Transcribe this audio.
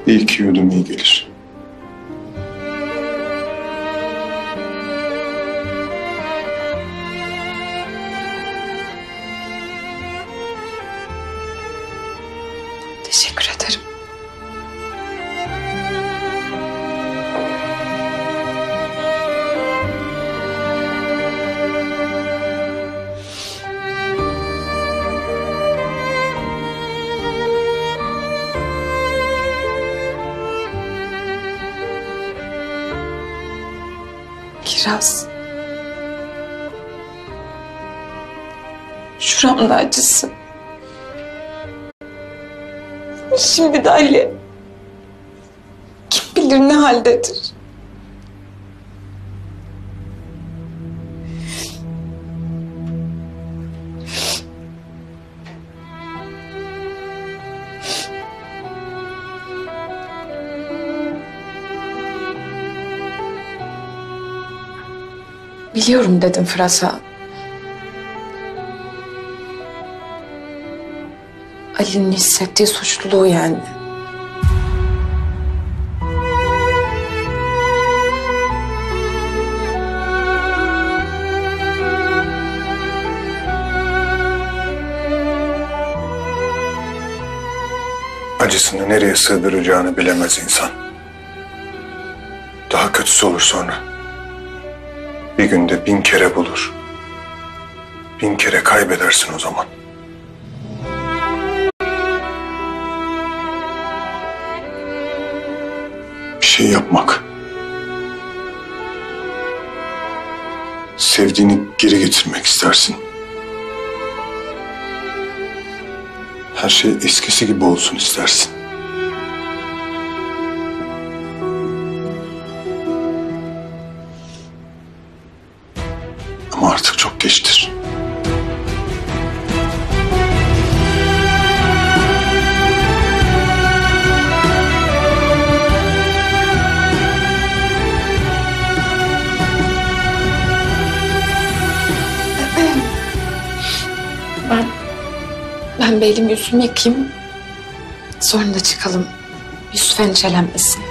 Bir iki yudum iyi gelir. Teşekkür ederim. Kiraz. Şuramda acısı. Şimdi de Ali. Kim bilir ne haldedir. Biliyorum dedim Fırat'a. Ali'nin hissettiği suçluluğu yani. Acısını nereye sığdıracağını bilemez insan. Daha kötüsü olur sonra. Bir günde 1000 kere bulur. 1000 kere kaybedersin o zaman. Bir şey yapmak. Sevdiğini geri getirmek istersin. Her şey eskisi gibi olsun istersin. Ama artık çok geçtir. Ben bir elimi yüzümü yıkayayım. Sonra da çıkalım. Yusuf endişelenmesin.